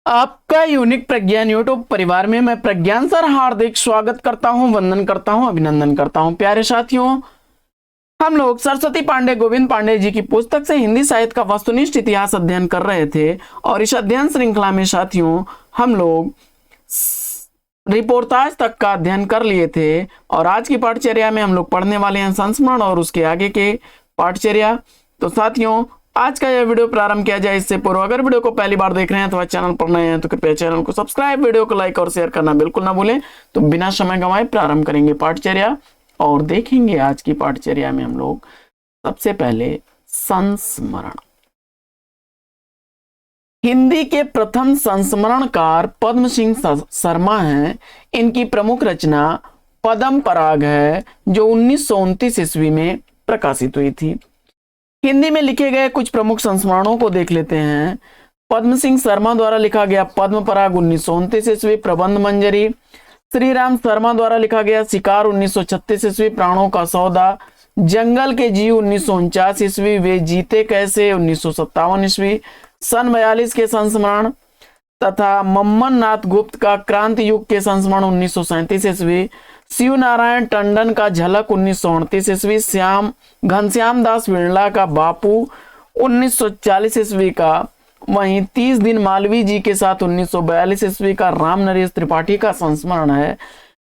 आपका यूनिक प्रज्ञान यूट्यूब परिवार में मैं प्रज्ञान सर हार्दिक स्वागत करता हूं, वंदन करता हूं, अभिनंदन करता हूं। प्यारे साथियों, हम लोग सरस्वती पांडे गोविंद पांडे जी की पुस्तक से हिंदी साहित्य का वस्तुनिष्ठ इतिहास अध्ययन कर रहे थे और इस अध्ययन श्रृंखला में साथियों हम लोग रिपोर्टाज तक का अध्ययन कर लिए थे और आज की पाठचर्या में हम लोग पढ़ने वाले हैं संस्मरण और उसके आगे के पाठचर्या। तो साथियों, आज का यह वीडियो प्रारंभ किया जाए इससे पूर्व अगर वीडियो को पहली बार देख रहे हैं तो चैनल पर नए हैं तो कृपया चैनल को सब्सक्राइब, वीडियो को लाइक और शेयर करना बिल्कुल ना भूलें। तो बिना समय गंवाए प्रारंभ करेंगे पाठचर्या और देखेंगे आज की पाठचर्या में हम लोग सबसे पहले संस्मरण। हिंदी के प्रथम संस्मरणकार पद्म सिंह शर्मा हैं। इनकी प्रमुख रचना पद्म पराग है जो 1929 ईस्वी में प्रकाशित हुई थी। हिंदी में लिखे गए कुछ प्रमुख संस्मरणों को देख लेते हैं। पद्म सिंह शर्मा द्वारा लिखा गया पद्म पराग 1929 ईस्वी, प्रबंध मंजरी। श्री राम शर्मा द्वारा लिखा गया शिकार 1936 ईस्वी, प्राणों का सौदा। जंगल के जीव 1949 ईस्वी, वे जीते कैसे 1957 ईस्वी, सन 42 के संस्मरण तथा मम्मन नाथ गुप्त का क्रांति युग के संस्मरण 1937 ईस्वी, शिव नारायण टंडन का झलक 1938 ईस्वी, घनश्याम दास बिरला का बापू 1940 ईस्वी का, वहीं 30 दिन मालवीय जी के साथ 1942 ईस्वी का राम नरेश त्रिपाठी का संस्मरण है।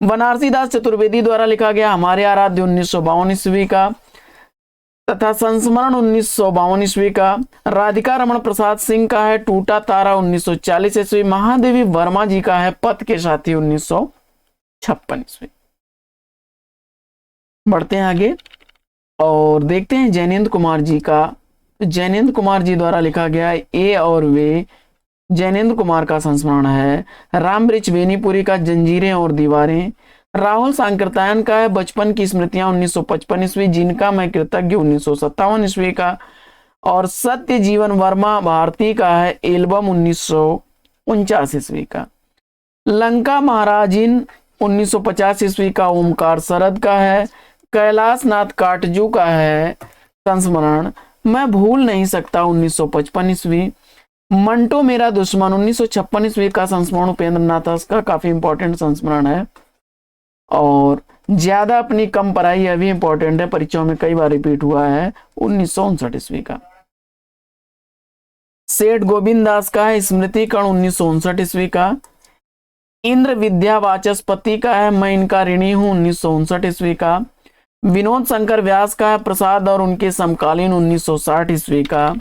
बनारसी दास चतुर्वेदी द्वारा लिखा गया हमारे आराध्य 1952 ईस्वी का तथा संस्मरण 1952 ईस्वी का। राधिका रमण प्रसाद सिंह का है टूटा तारा 1940 ईस्वी। महादेवी वर्मा जी का है पथ के साथी 1956 ईस्वी। बढ़ते हैं आगे और देखते हैं जैनेन्द्र कुमार जी का। जैनेन्द्र कुमार जी द्वारा लिखा गया ए और वे, जैनेन्द्र कुमार का संस्मरण है। राम वृक्ष बेनीपुरी का जंजीरें और दीवारें। राहुल सांकृत्यायन का है बचपन की स्मृतियां 1955 ईस्वी, जिनका मैं कृतज्ञ 1957 ईस्वी का। और सत्य जीवन वर्मा भारती का है एल्बम 1949 ईस्वी का। लंका महाराजिन 1950 ईस्वी का ओमकार शरद का है। कैलाश नाथ काटजू का है संस्मरण मैं भूल नहीं सकता 1955 ईस्वी। मंटो मेरा दुश्मन 1956 ईस्वी का संस्मरण उपेंद्र नाथ का काफी इंपॉर्टेंट संस्मरण है। और ज्यादा अपनी कम पढ़ाई यह भी इंपॉर्टेंट है, परीक्षाओं में कई बार रिपीट हुआ है 1959 ईस्वी का। सेठ गोविंद दास का है स्मृति कण 1959 ईस्वी का। इंद्र विद्या वाचस्पति का है मैं इनका ऋणी हूं 1959 ईस्वी का। विनोद शंकर व्यास का है प्रसाद और उनके समकालीन 1960 ईस्वी का।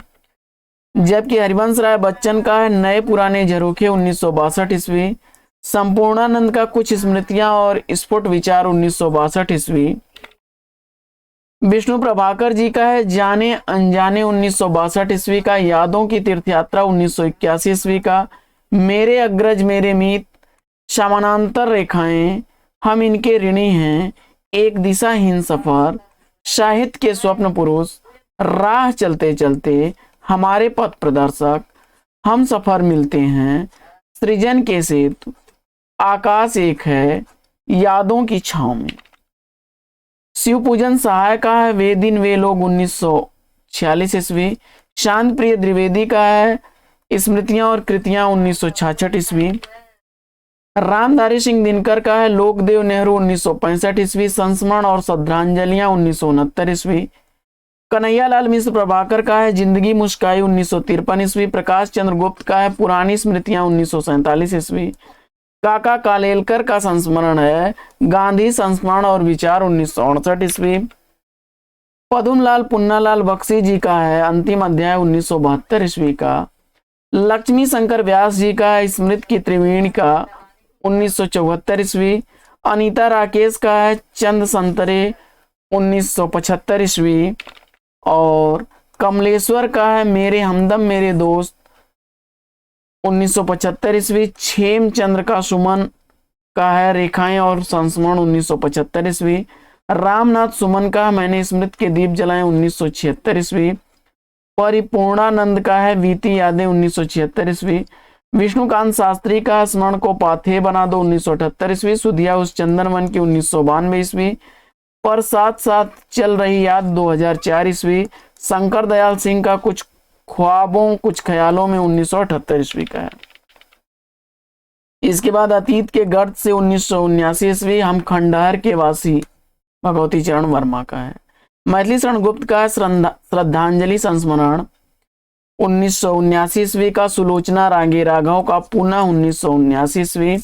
जबकि हरिवंश राय बच्चन का है नए पुराने झरोखे 1962 ईस्वी। संपूर्णानंद का कुछ स्मृतियां और स्फुट विचार 1962 ईस्वी। विष्णु प्रभाकर जी का है जाने अनजाने 1962 ईस्वी का। यादों की तीर्थयात्रा 1981 ईस्वी का। मेरे अग्रज मेरे मीत, समानांतर रेखाएं, हम इनके ऋणी हैं, एक दिशाहीन सफर, साहित्य के स्वप्न पुरुष, राह चलते चलते, हमारे पथ प्रदर्शक, हम सफर मिलते हैं, सृजन के सेतु, आकाश एक है, यादों की छांव में। शिव पूजन सहाय का है वे दिन वे लोग 1946 ईस्वी। शांत प्रिय द्विवेदी का है स्मृतियां और कृतियां 1966 ईस्वी। रामधारी सिंह दिनकर का है लोकदेव नेहरू 1965 ईस्वी। संस्मरण और श्रद्धांजलियां 1969 ईस्वी। कन्हैयालाल मिश्र प्रभाकर का है जिंदगी मुस्काई 1953 ईस्वी। प्रकाश चंद्र गुप्त का है पुरानी स्मृतियां 1947 ईस्वी। काका कालेलकर का संस्मरण है गांधी संस्मरण और विचार 1968 ईस्वी। पदुमलाल पुन्नालाल बख्शी जी का है अंतिम अध्याय 1972 ईस्वी का। लक्ष्मी शंकर व्यास जी का है स्मृति की त्रिवेणी का 1974 ईस्वी। अनीता राकेश का है चंद संतरे 1975 ईस्वी। और कमलेश्वर का है मेरे हमदम मेरे दोस्त 1975 ईस्वी। क्षेमचंद्र का सुमन का है रेखाएं और संस्मरण 1975 ईस्वी। रामनाथ सुमन का मैंने स्मृति के दीप जलाए 1976 ईस्वी। परिपूर्णानंद का है बीती यादें 1976 ईस्वी। विष्णुकांत शास्त्री का स्मरण को पाथे बना दो 1978 ईस्वी। सुधिया उस चंदन वन की 1992 ईस्वी। पर साथ साथ चल रही याद 2004 ईस्वी। शंकर दयाल सिंह का कुछ ख्वाबों कुछ ख्यालों में 1978 ईस्वी का है। इसके बाद अतीत के गर्त से 1979 ईस्वी, हम खंडहर के वासी भगवती चरण वर्मा का है। मैथिली शरण गुप्त का है श्रद्धांजलि संस्मरण 1979 ईस्वी का। सुलोचना रागे राघव का पुनः 1979 ईस्वी।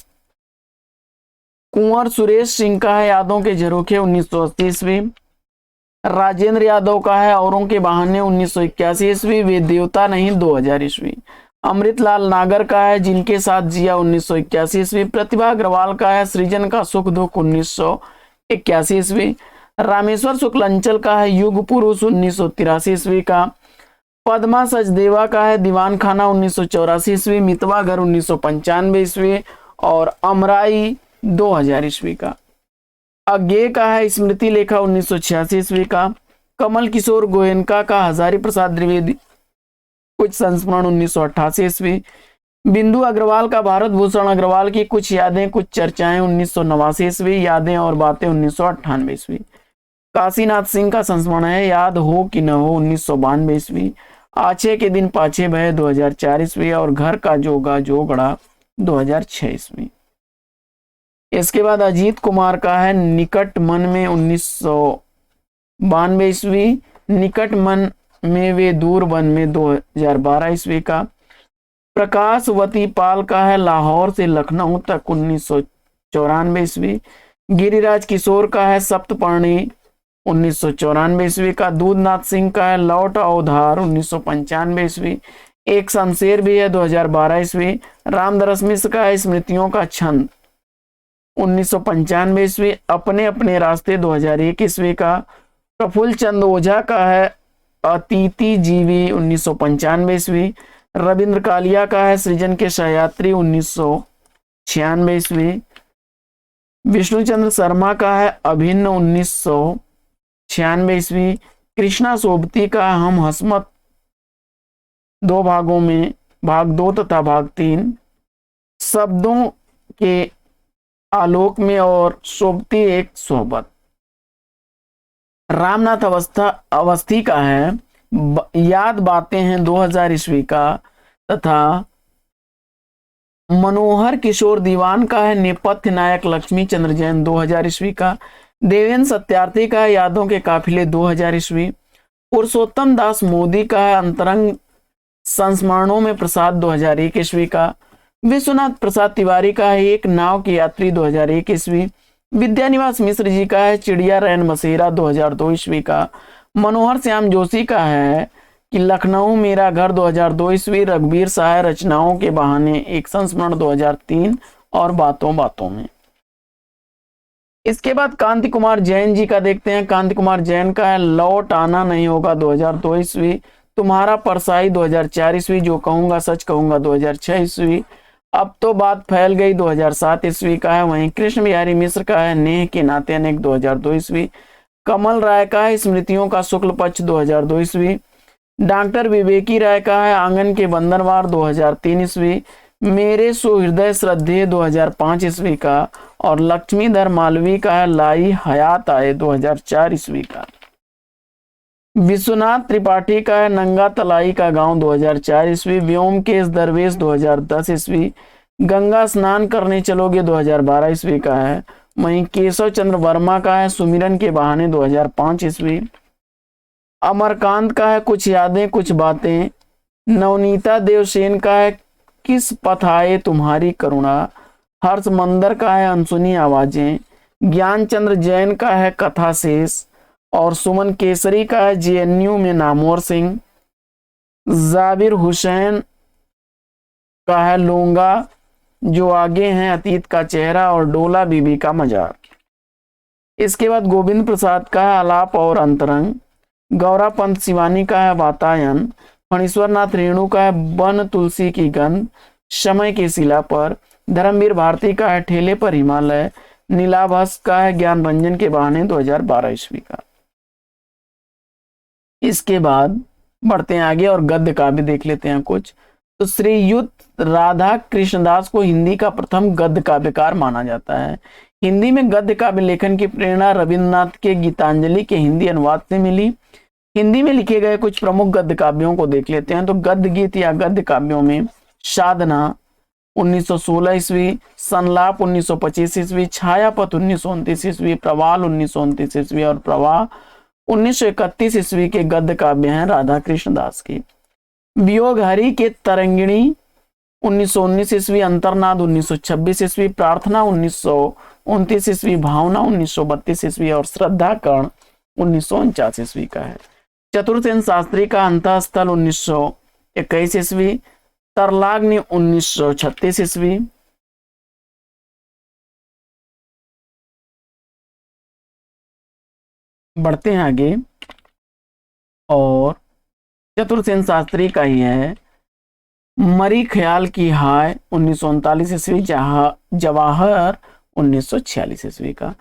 कुंवर सुरेश सिंह का है यादों के झरोखे 1980 ईस्वी। राजेंद्र यादव का है औरों के बहाने 1981 ईस्वी। वे देवता नहीं 2000 ईस्वी। अमृतलाल नागर का है जिनके साथ जिया 1981 ईस्वी। प्रतिभा अग्रवाल का है सृजन का सुख दुख 1981 ईस्वी। रामेश्वर शुक्लांचल का है युग पुरुष 1983 ईस्वी का। पद्मा सचदेवा का है दीवान खाना 1984 ईस्वी। मितवा घर 1995 ईस्वी और अमराई 2000 ईस्वी का। अज्ञे का है स्मृति लेखा 1986 ईस्वी का। कमल किशोर गोयनका का हजारी प्रसाद द्विवेदी कुछ संस्मरण 1988 ईस्वी। बिंदु अग्रवाल का भारत भूषण अग्रवाल की कुछ यादें कुछ चर्चाएं 1989 ईस्वी। यादें और बातें 1998 ईस्वी। काशीनाथ सिंह का संस्मरण है याद हो कि न हो 1992 ईस्वी। आछे के दिन पाछे भय 2004 ईस्वी और घर का जोगा जोगड़ा 2006 ईस्वी। इसके बाद अजीत कुमार का है निकट मन में 1992 ईस्वी। निकट मन में वे दूर वन में 2012 ईस्वी का। प्रकाशवती पाल का है लाहौर से लखनऊ तक 1994 ईस्वी। गिरिराज किशोर का है सप्तपर्णी 1994 ईस्वी का। दूधनाथ सिंह का है लौट आओ धार 1995 ईस्वी। एक शमशेर भी है 2012 ईस्वी। रामदरस मिश्र का है स्मृतियों का छंद 1995 ईस्वी। अपने अपने रास्ते 2001 ईस्वी का। प्रफुल्ल चंद ओझा का है अतिथि जीवी 1995 ईस्वी। रविंद्र कालिया का है सृजन के सहयात्री 1996 ईस्वी। विष्णुचंद्र शर्मा का है अभिन्न 1996 ईस्वी। कृष्णा सोबती का हम हसमत 2 भागों में भाग 2 तथा भाग 3 शब्दों के आलोक में और सोबती एक सोहबत। रामनाथ अवस्थी का है याद बातें हैं 2000 ईस्वी का तथा मनोहर किशोर दीवान का है नेपथ्य नायक लक्ष्मी चंद्र जैन 2000 ईस्वी का। देवेंद्र सत्यार्थी का है यादों के काफिले 2000 ईस्वी। पुरुषोत्तम दास मोदी का है अंतरंग संस्मरणों में प्रसाद 2001 ईस्वी का। विश्वनाथ प्रसाद तिवारी का है एक नाव की यात्री 2001 ईस्वी। विद्यानिवास मिश्र जी का है चिड़िया रैन बसेरा 2002 ईस्वी का। मनोहर श्याम जोशी का है कि लखनऊ मेरा घर 2002 ईस्वी। रघुवीर सहाय रचनाओं के बहाने एक संस्मरण 2003 और बातों बातों में। इसके बाद कांति कुमार जैन जी का देखते हैं। कांति कुमार जैन का है लौट आना नहीं होगा 2002 ईस्वी। तुम्हारा परसाई 2004 ईस्वी। जो कहूंगा सच कहूंगा 2006 ईस्वी। अब तो बात फैल गई 2007 ईस्वी का है। वहीं कृष्ण बिहारी मिश्र का है नेह के नाते अनेक 2002 ईस्वी। कमल राय का है स्मृतियों का शुक्ल पक्ष 2002 ईस्वी। डॉक्टर विवेकी राय का है आंगन के बंदरवार 2003 ईस्वी। मेरे सुहृदय श्रद्धेय 2005 ईस्वी का। और लक्ष्मीधर मालवी का है लाई हयात आए 2004 ईस्वी का। विश्वनाथ त्रिपाठी का है नंगा तलाई का गांव 2004 ईस्वी। व्योमकेश दरवेश 2010 ईस्वी। गंगा स्नान करने चलोगे 2012 ईस्वी का है। वहीं केशव चंद्र वर्मा का है सुमिरन के बहाने 2005 ईस्वी। अमरकांत का है कुछ यादें कुछ बातें। नवनीता देवसेन का है किस पथ आए तुम्हारी करुणा। हर्ष मंदर का है अनसुनी आवाजें। ज्ञानचंद्र जैन का है कथा शेष। और सुमन केसरी का है जेएनयू में नामवर सिंह। जाबिर हुसैन का है लोंगा जो आगे हैं अतीत का चेहरा और डोला बीबी का मजार। इसके बाद गोविंद प्रसाद का है आलाप और अंतरंग। गौरा पंत शिवानी का है वातायन। फणीश्वर नाथ रेणु का है बन तुलसी की गंध समय की शिला पर। धर्मवीर भारती का है ठेले पर हिमालय। नीलाभस का है ज्ञान रंजन के बहाने 2012 ईस्वी का। इसके बाद बढ़ते हैं आगे और गद्य काव्य देख लेते हैं कुछ। तो श्रीयुत राधा कृष्णदास को हिंदी का प्रथम गद्य काव्यकार माना जाता है। हिंदी में गद्य काव्य लेखन की प्रेरणा रविन्द्रनाथ के गीतांजलि के हिंदी अनुवाद से मिली। हिंदी में लिखे गए कुछ प्रमुख गद्य काव्यों को देख लेते हैं। तो गद्य गीत या गद्य काव्यों में साधना 1916 ईस्वी, संलाप 1925 ईस्वी, छायापथ 1929 ईस्वी, प्रवाल 1929 ईस्वी और प्रवाह 1931 ईस्वी के गद्य काव्य हैं राधा कृष्ण दास की। वियोग हरि के तरंगिणी 1919 ईस्वी, अंतर्नाद 1926 ईस्वी, प्रार्थना 1929 ईस्वी, भावना 1932 ईस्वी और श्रद्धा कर्ण 1949 ईस्वी का है। चतुर्सेन शास्त्री का अंतःस्थल 1921 ईस्वी, तरलाग्नि 1936 ईस्वी, बढ़ते हैं आगे। और चतुर्सेन शास्त्री का ही है मरी ख्याल की हाय 1939 ईस्वी, जवाहर 1946 ईस्वी का।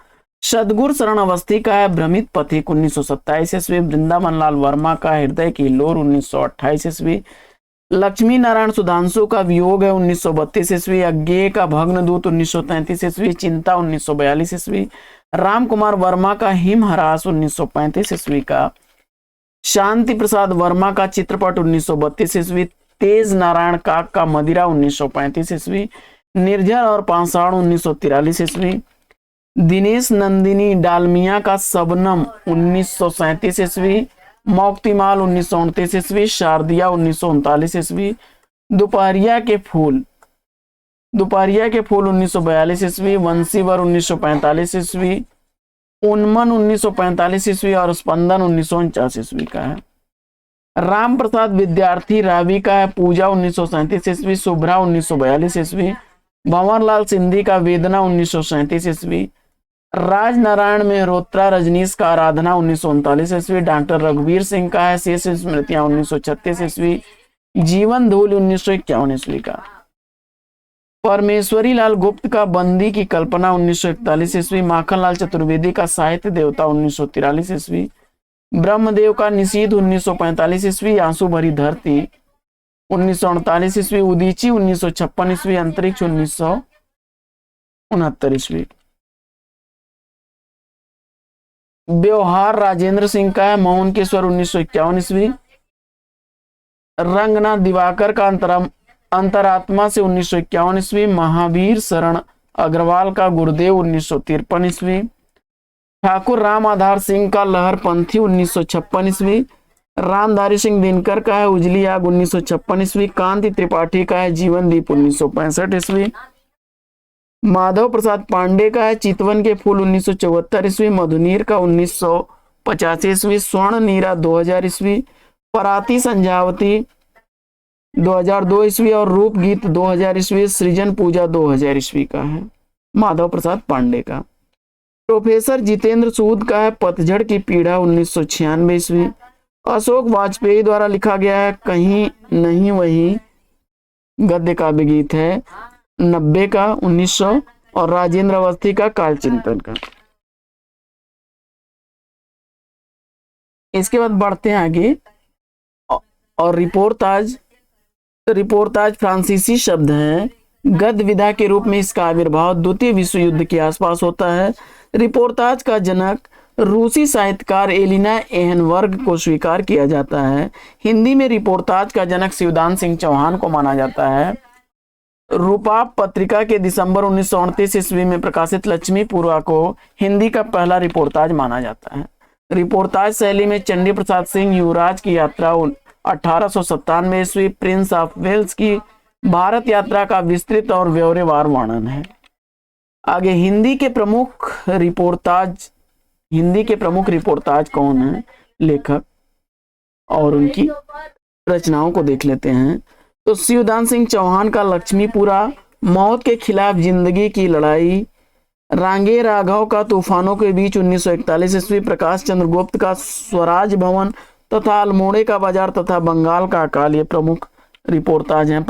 सदगुरु शरण अवस्थी का है भ्रमित पथिक 1927 ईस्वी, वृंदावन लाल वर्मा का हृदय की लोर 1928 ईस्वी, लक्ष्मी नारायण सुधांशु का वियोग है 1932 ईस्वी, अज्ञेय का भग्नदूत 1933 ईस्वी, चिंता 1942 ईस्वी, राम कुमार वर्मा का हिमहरास 1935 ईस्वी का, शांति प्रसाद वर्मा का चित्रपट 1932 ईस्वी, तेज नारायण काक का मदिरा 1935 ईस्वी, निर्जर और पाषाण 1943 ईस्वी, दिनेश नंदिनी डालमिया का सबनम 1937 ईस्वी, मोक्तिमाल 1929 ईस्वी, शारदिया 1939 ईस्वी, दोपहरिया के फूल 1942 ईस्वी, वंशीवर 1945 ईस्वी, उन्मन 1945 ईस्वी और स्पंदन 1949 ईस्वी का है। राम प्रसाद विद्यार्थी रावी का है पूजा 1937 ईस्वी, शुभ्रा 1942 ईस्वी, भंवरलाल सिंधी का वेदना 1937 ईस्वी, राज नारायण मेहरोत्रा रजनीश का आराधना 1939 ईस्वी, डॉक्टर रघुवीर सिंह का है शेष स्मृतियां 1936 ईस्वी, जीवन धूल 1951 ईस्वी का, परमेश्वरी लाल गुप्त का बंदी की कल्पना 1941 ईस्वी, माखनलाल चतुर्वेदी का साहित्य देवता 1943 ईस्वी, ब्रह्मदेव का निषीध 1945 ईस्वी, आंसू भरी धरती 1948 ईस्वी, उदीची 1956 ईस्वी, अंतरिक्ष 1969 ईस्वी। व्यवहार राजेंद्र सिंह का है मौन के स्वर 1951 ईस्वी, रंगनाथ दिवाकर का अंतरात्मा से 1951 ईस्वी, महावीर शरण अग्रवाल का गुरुदेव 1953 ईस्वी, ठाकुर राम आधार सिंह का लहर पंथी 1956 ईस्वी, रामधारी सिंह दिनकर का है उजली आग 1956 ईस्वी, कांति त्रिपाठी का है जीवन दीप 1965 ईस्वी, माधव प्रसाद पांडे का है चितवन के फूल 1974 ईस्वी, मधुनीर का 1985 ईस्वी, स्वर्ण नीरा 2000 ईस्वी, पराती संझावती 2002 ईस्वी और रूप गीत 2000 ईस्वी, सृजन पूजा 2000 ईस्वी का है माधव प्रसाद पांडे का। प्रोफेसर जितेंद्र सूद का है पतझड़ की पीड़ा 1996 ईस्वी, अशोक वाजपेयी द्वारा लिखा गया है कहीं नहीं वही गद्य काव्य गीत है 90 का 1900 और राजेंद्र अवस्थी का काल चिंतन का। इसके बाद बढ़ते हैं आगे। और रिपोर्ताज फ्रांसीसी शब्द है, गद्य विधा के रूप में इसका आविर्भाव द्वितीय विश्व युद्ध के आसपास होता है। रिपोर्ताज का जनक रूसी साहित्यकार एलिना एहनवर्ग को स्वीकार किया जाता है। हिंदी में रिपोर्ताज का जनक शिवदान सिंह चौहान को माना जाता है। रूपाप पत्रिका के दिसंबर 1938 ईस्वी में प्रकाशित लक्ष्मीपुरा को हिंदी का पहला रिपोर्ताज माना जाता है। रिपोर्ताज शैली में चंडी प्रसाद सिंह युवराज की यात्रा 1897 ईस्वी, प्रिंस ऑफ वेल्स की भारत यात्रा का विस्तृत और ब्यौरेवार वर्णन है। आगे हिंदी के प्रमुख रिपोर्ताज कौन है, लेखक और उनकी रचनाओं को देख लेते हैं। तो शिवदान सिंह चौहान का लक्ष्मीपुरा, मौत के खिलाफ जिंदगी की लड़ाई, रांगे राघव का तूफानों के बीच 1941 ईस्वी, प्रकाश चंद्र गुप्त का स्वराज भवन तथा अल्मोड़े का बाजार तथा बंगाल का अकाल, ये प्रमुख रिपोर्ताज हैं।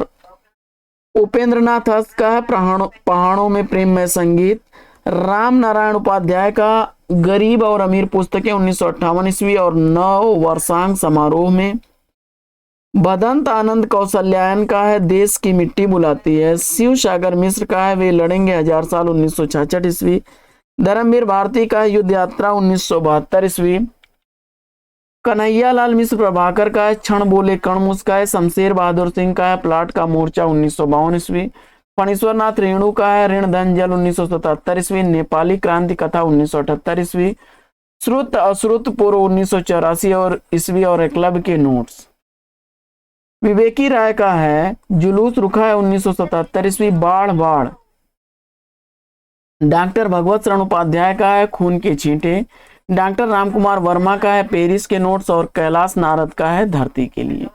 उपेंद्र नाथ हस्त का पहाड़ों में प्रेम में संगीत, राम नारायण उपाध्याय का गरीब और अमीर पुस्तकें 1958 ईस्वी और नव वर्षांग समारोह में, बदंत आनंद कौशल्यायन का है देश की मिट्टी बुलाती है, शिव सागर मिश्र का है वे लड़ेंगे 1000 साल 1966 ईस्वी, धर्मवीर भारती का युद्ध यात्रा 1972 ईस्वी, कन्हैया लाल मिश्र प्रभाकर का है क्षण बोले कण मुस्काए, शमशेर बहादुर सिंह का है प्लाट का मोर्चा 1952 ईस्वी, फणीश्वरनाथ रेणु का है ऋण धन जल 1977 ईस्वी। नेपाली क्रांति कथा 1978 ईस्वी। श्रुत अश्रुत पूर्व 1984 और ईस्वी और एकलव्य के नोट्स। विवेकी राय का है जुलूस रुखा है 1977 ईस्वी। बाढ़ बाढ़। डॉक्टर भगवत शरण उपाध्याय का है खून के छींटे। डॉक्टर रामकुमार वर्मा का है पेरिस के नोट्स और कैलाश नारद का है धरती के लिए।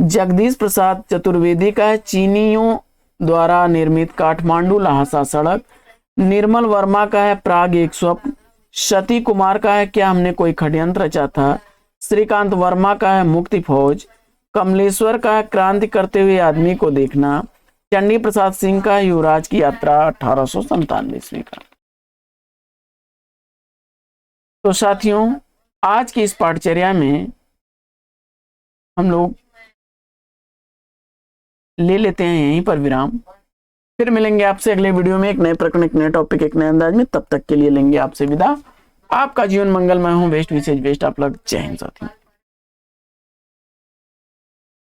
जगदीश प्रसाद चतुर्वेदी का है चीनियों द्वारा निर्मित काठमांडू लहासा सड़क। निर्मल वर्मा का है प्राग एक स्वप्न। सती कुमार का है क्या हमने कोई षड्यंत्र रचा था। श्रीकांत वर्मा का है मुक्ति फौज। कमलेश्वर का है क्रांति करते हुए आदमी को देखना। चंडी प्रसाद सिंह का युवराज की यात्रा 1897 ईस्वी का। तो साथियों, आज की इस पाठचर्या में हम लोग ले लेते हैं यहीं पर विराम। फिर मिलेंगे आपसे अगले वीडियो में एक नए प्रकरण, एक नए टॉपिक, एक नए अंदाज में। तब तक के लिए लेंगे आपसे विदा। आपका जीवन मंगलमय हो। बेस्ट विशेष बेस्ट आप लोग। जय हिंद साथियों।